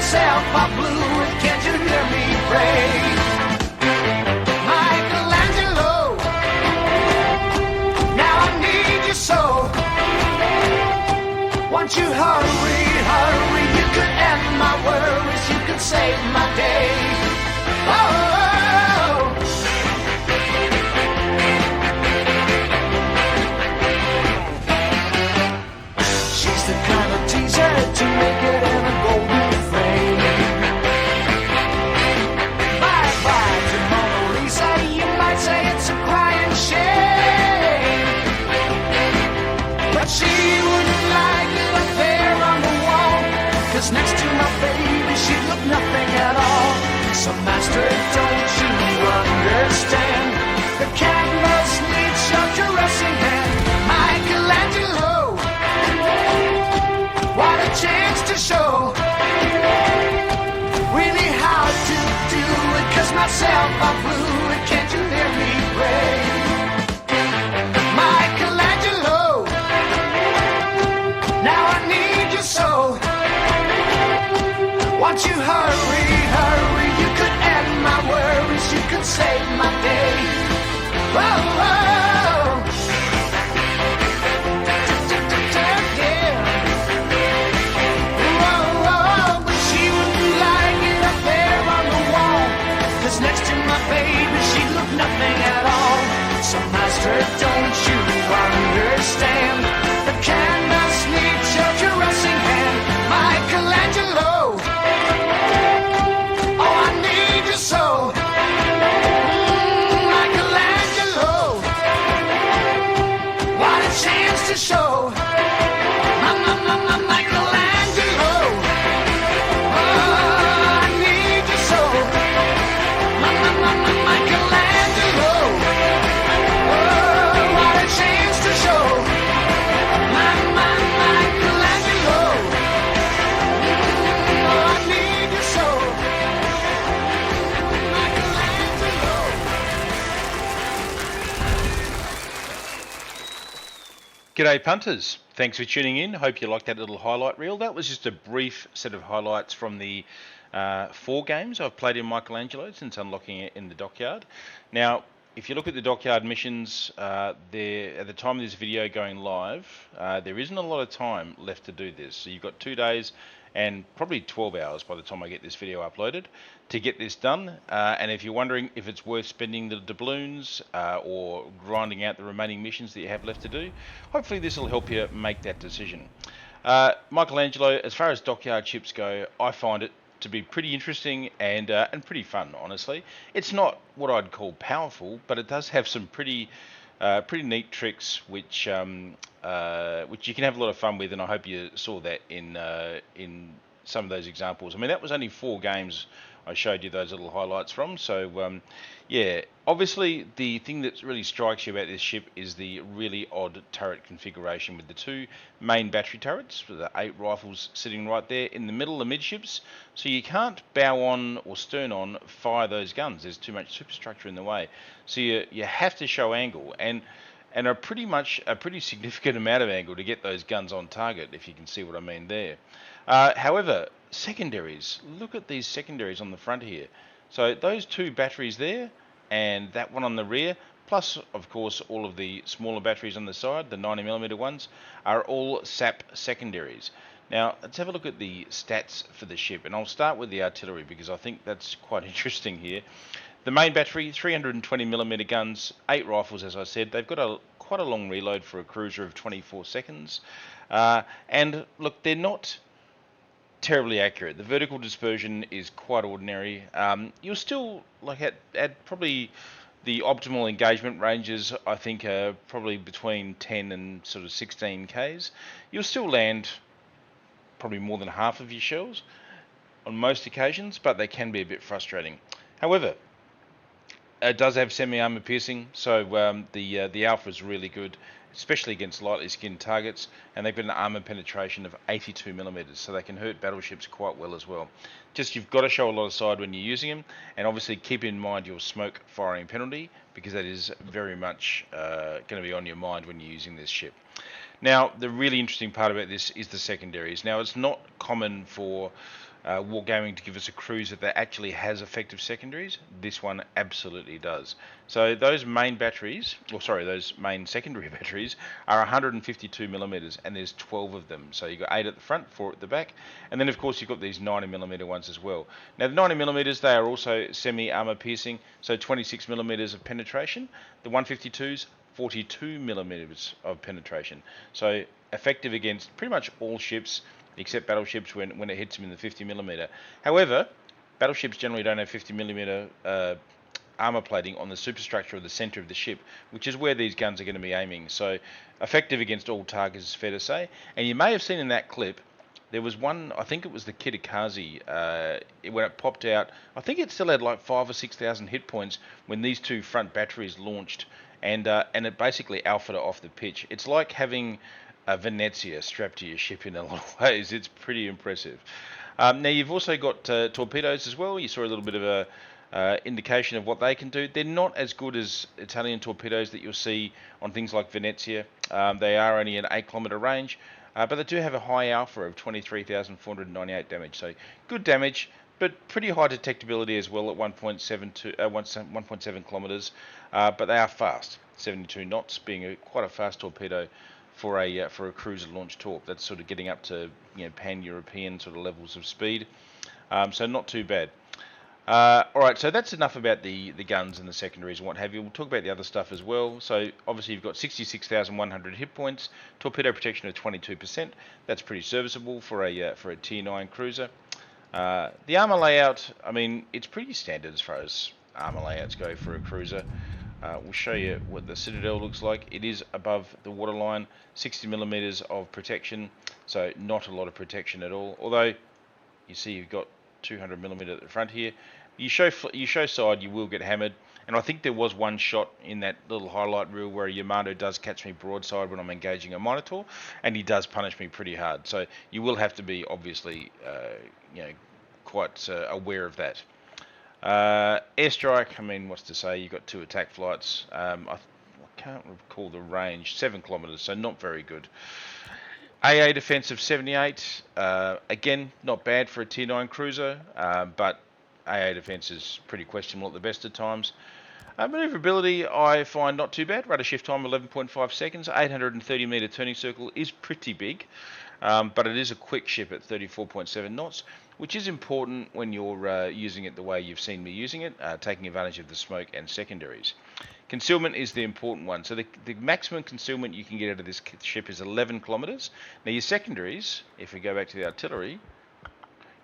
myself, I blew it. Can't you hear me pray? Michelangelo, now I need you so. Won't you hurry, hurry? You could end my worries, you could save my day. Oh. She's the kind of teaser to make it in a golden frame. Bye-bye to Mona Lisa, you might say it's a crying shame. But she wouldn't like it up there on the wall, 'cause next to my baby she'd look nothing at all. So master, don't you understand? The canvas needs your caressing hand. Michelangelo, what a chance to show really how to do it. 'Cause myself, I blew it. Can't you hear me pray? Michelangelo, now I need you so. Won't you hurry, hurry? You could end my worries, you could save my day. Whoa, whoa. Next to my baby, she looked nothing at all. So master, don't you understand? The canvas needs your caressing hand. Michelangelo, oh, I need you so. Michelangelo, what a chance to show. Michelangelo, oh, I need you so. Michelangelo, oh, what a chance to show. Michelangelo, oh, I need you so. Michelangelo. G'day punters, thanks for tuning in. Hope you liked that little highlight reel. That was just a brief set of highlights from the 4 games I've played in Michelangelo since unlocking it in the Dockyard. Now, if you look at the Dockyard missions, there at the time of this video going live, there isn't a lot of time left to do this. So you've got 2 days and probably 12 hours by the time I get this video uploaded to get this done. And if you're wondering if it's worth spending the doubloons or grinding out the remaining missions that you have left to do, hopefully this will help you make that decision. Michelangelo, as far as Dockyard ships go, I find it to be pretty interesting and pretty fun, honestly. It's not what I'd call powerful, but it does have some pretty neat tricks which you can have a lot of fun with, and I hope you saw that in some of those examples. I mean, that was only 4 games I showed you those little highlights from. So yeah, obviously the thing that really strikes you about this ship is the really odd turret configuration with the 2 main battery turrets, with the 8 rifles sitting right there in the middle of midships. So you can't bow on or stern on fire those guns. There's too much superstructure in the way. So you have to show angle and a pretty significant amount of angle to get those guns on target, if you can see what I mean there. However, secondaries, look at these secondaries on the front here. So those 2 batteries there and that one on the rear, plus of course all of the smaller batteries on the side, the 90mm ones, are all SAP secondaries. Now let's have a look at the stats for the ship, and I'll start with the artillery because I think that's quite interesting here. The main battery, 320mm guns, 8 rifles, as I said. They've got quite a long reload for a cruiser of 24 seconds. And look, they're not terribly accurate. The vertical dispersion is quite ordinary. You'll still, like at probably the optimal engagement ranges, I think are probably between 10 and sort of 16 Ks. You'll still land probably more than half of your shells on most occasions, but they can be a bit frustrating. However, it does have semi-armor piercing, so the alpha is really good, especially against lightly skinned targets, and they've got an armor penetration of 82mm, so they can hurt battleships quite well as well. Just you've got to show a lot of side when you're using them, and obviously keep in mind your smoke firing penalty, because that is very much going to be on your mind when you're using this ship. Now, the really interesting part about this is the secondaries. Now, it's not common for Wargaming to give us a cruiser that actually has effective secondaries. This one absolutely does. So those main batteries, or sorry, those main secondary batteries are 152 millimeters, and there's 12 of them. So you've got 8 at the front, 4 at the back, and then of course you've got these 90 millimeter ones as well. Now the 90 millimeters, they are also semi-armor piercing, so 26 millimeters of penetration. The 152s, 42 millimeters of penetration. So effective against pretty much all ships except battleships when it hits them in the 50 millimeter. However, battleships generally don't have 50 millimeter armor plating on the superstructure or the center of the ship, which is where these guns are going to be aiming. So effective against all targets is fair to say. And you may have seen in that clip, there was one, I think it was the Kitakazi, when it popped out, I think it still had like 5,000 or 6,000 hit points when these two front batteries launched, and it basically alphaed it off the pitch. It's like having a Venezia strapped to your ship in a lot of ways. It's pretty impressive. Now you've also got torpedoes as well. You saw a little bit of a indication of what they can do. They're not as good as Italian torpedoes that you'll see on things like Venezia. They are only an 8-kilometer range, but they do have a high alpha of 23,498 damage. So good damage, but pretty high detectability as well at 1.7 kilometers. But they are fast, 72 knots, being quite a fast torpedo for a cruiser launch torp. That's sort of getting up to pan-European sort of levels of speed. So not too bad. All right, so that's enough about the guns and the secondaries and what have you. We'll talk about the other stuff as well. So obviously you've got 66,100 hit points, torpedo protection of 22%. That's pretty serviceable for a Tier 9 cruiser. The armor layout, I mean, it's pretty standard as far as armor layouts go for a cruiser. We'll show you what the Citadel looks like. It is above the waterline, 60 millimeters of protection, so not a lot of protection at all. Although you see you've got 200 millimeter at the front here. You show side, you will get hammered. And I think there was one shot in that little highlight reel where Yamato does catch me broadside when I'm engaging a Minotaur, and he does punish me pretty hard. So you will have to be obviously, quite aware of that. Airstrike, I mean, what's to say? You've got 2 attack flights. I can't recall the range, 7 kilometers, so not very good. AA defense of 78, again, not bad for a Tier 9 cruiser, but AA defense is pretty questionable at the best of times. Maneuverability, I find not too bad. Rudder shift time 11.5 seconds. 830 meter turning circle is pretty big, but it is a quick ship at 34.7 knots, which is important when you're using it the way you've seen me using it, taking advantage of the smoke and secondaries. Concealment is the important one. So the maximum concealment you can get out of this ship is 11 kilometers. Now your secondaries, if we go back to the artillery,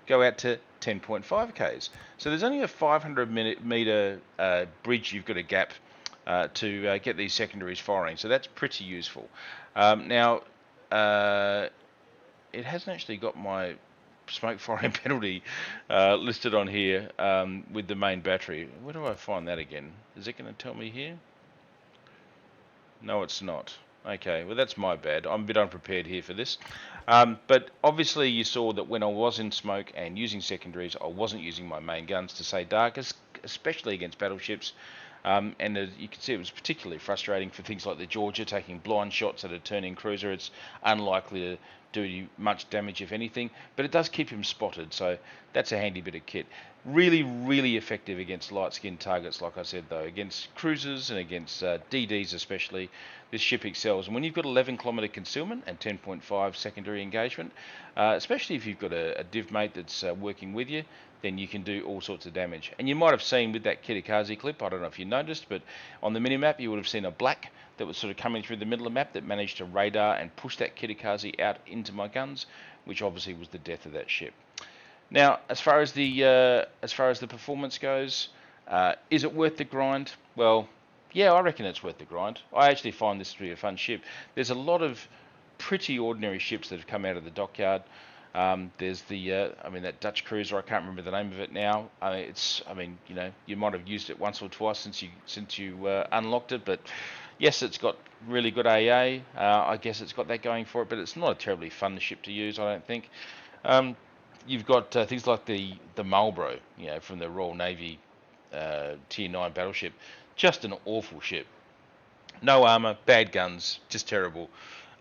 go out to 10.5 k's. So there's only a 500 meter bridge you've got to gap to get these secondaries firing. So that's pretty useful. Now, it hasn't actually got my smoke firing penalty listed on here with the main battery. Where do I find that again? Is it going to tell me here? No, it's not. Okay, well that's my bad. I'm a bit unprepared here for this. But obviously you saw that when I was in smoke and using secondaries, I wasn't using my main guns to say dark, especially against battleships. And as you can see, it was particularly frustrating for things like the Georgia, taking blind shots at a turning cruiser. It's unlikely to do you much damage, if anything, but it does keep him spotted, so that's a handy bit of kit. Really, really effective against light-skinned targets, like I said, though. Against cruisers and against DDs especially, this ship excels. And when you've got 11-kilometer concealment and 10.5 secondary engagement, especially if you've got a div mate that's working with you, then you can do all sorts of damage. And you might have seen with that Kitakazi clip, I don't know if you noticed, but on the minimap you would have seen a black that was sort of coming through the middle of the map that managed to radar and push that Kitakazi out into my guns, which obviously was the death of that ship. Now, as far as the performance goes, is it worth the grind? Well, yeah, I reckon it's worth the grind. I actually find this to be a fun ship. There's a lot of pretty ordinary ships that have come out of the dockyard. There's that Dutch cruiser. I can't remember the name of it now. You might have used it once or twice since you unlocked it, but yes, it's got really good AA. I guess it's got that going for it, but it's not a terribly fun ship to use, I don't think. You've got things like the Marlborough, from the Royal Navy Tier 9 battleship. Just an awful ship. No armor, bad guns, just terrible.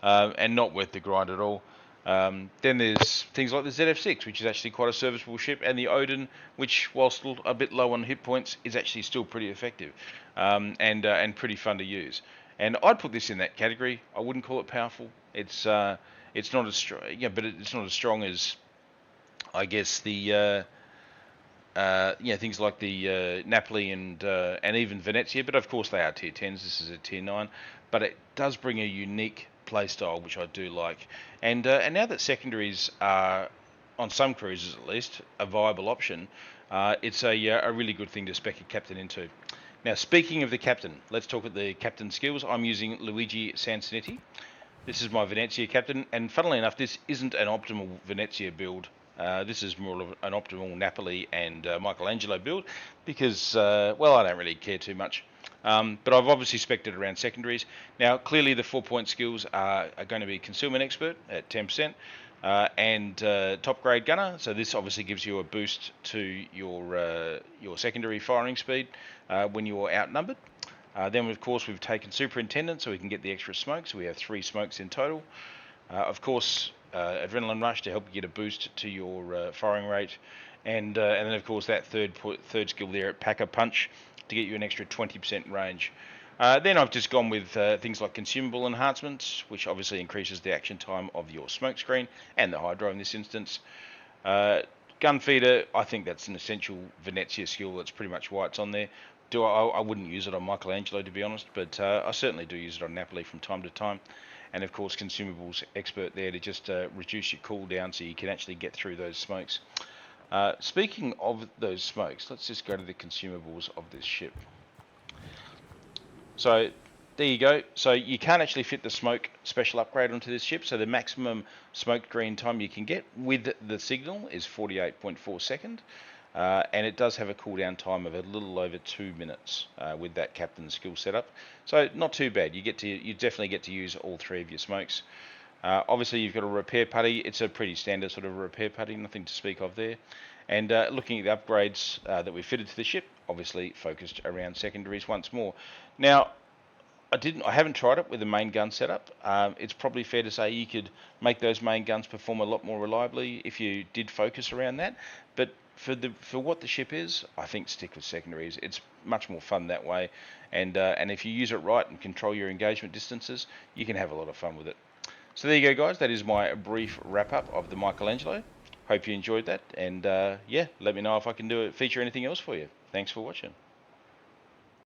and not worth the grind at all. Then there's things like the ZF6, which is actually quite a serviceable ship, and the Odin, which, whilst a bit low on hit points, is actually still pretty effective, and pretty fun to use. And I'd put this in that category. I wouldn't call it powerful. It's not as strong, yeah, but it's not as strong as, I guess, the things like the Napoli and even Venezia. But of course they are tier 10s. This is a tier 9, but it does bring a unique playstyle, which I do like. And now that secondaries are, on some cruises at least, a viable option, it's a really good thing to spec a captain into. Now, speaking of the captain, let's talk at the captain skills. I'm using Luigi Sansonetti. This is my Venezia captain, and funnily enough, this isn't an optimal Venezia build. This is more of an optimal Napoli and Michelangelo build because, well, I don't really care too much. But I've obviously spec'd it around secondaries. Now, clearly the 4-point skills are going to be Concealment Expert at 10%, and Top Grade Gunner. So this obviously gives you a boost to your secondary firing speed when you're outnumbered. Then, of course, we've taken Superintendent so we can get the extra smoke. So we have 3 smokes in total. Of course, Adrenaline Rush to help you get a boost to your firing rate. And then, of course, that third skill there at Packer Punch to get you an extra 20% range. Then I've just gone with things like Consumable Enhancements, which obviously increases the action time of your smoke screen and the Hydro in this instance. Gun Feeder, I think that's an essential Venezia skill. That's pretty much why it's on there. I wouldn't use it on Michelangelo, to be honest, but I certainly do use it on Napoli from time to time. And of course, Consumables Expert there to just reduce your cooldown so you can actually get through those smokes. Speaking of those smokes, let's just go to the consumables of this ship. So there you go. So you can't actually fit the smoke special upgrade onto this ship. So the maximum smoke green time you can get with the signal is 48.4 seconds. And it does have a cooldown time of a little over 2 minutes with that captain skill setup. So not too bad. You definitely get to use all 3 of your smokes. Obviously you've got a repair putty. It's a pretty standard sort of repair putty, nothing to speak of there. And looking at the upgrades that we fitted to the ship, obviously focused around secondaries once more. Now, I haven't tried it with the main gun setup. It's probably fair to say you could make those main guns perform a lot more reliably if you did focus around that. But for what the ship is, I think stick with secondaries. It's much more fun that way, and if you use it right and control your engagement distances, you can have a lot of fun with it. So there you go, guys. That is my brief wrap up of the Michelangelo. Hope you enjoyed that, and yeah, let me know if I can feature anything else for you. Thanks for watching.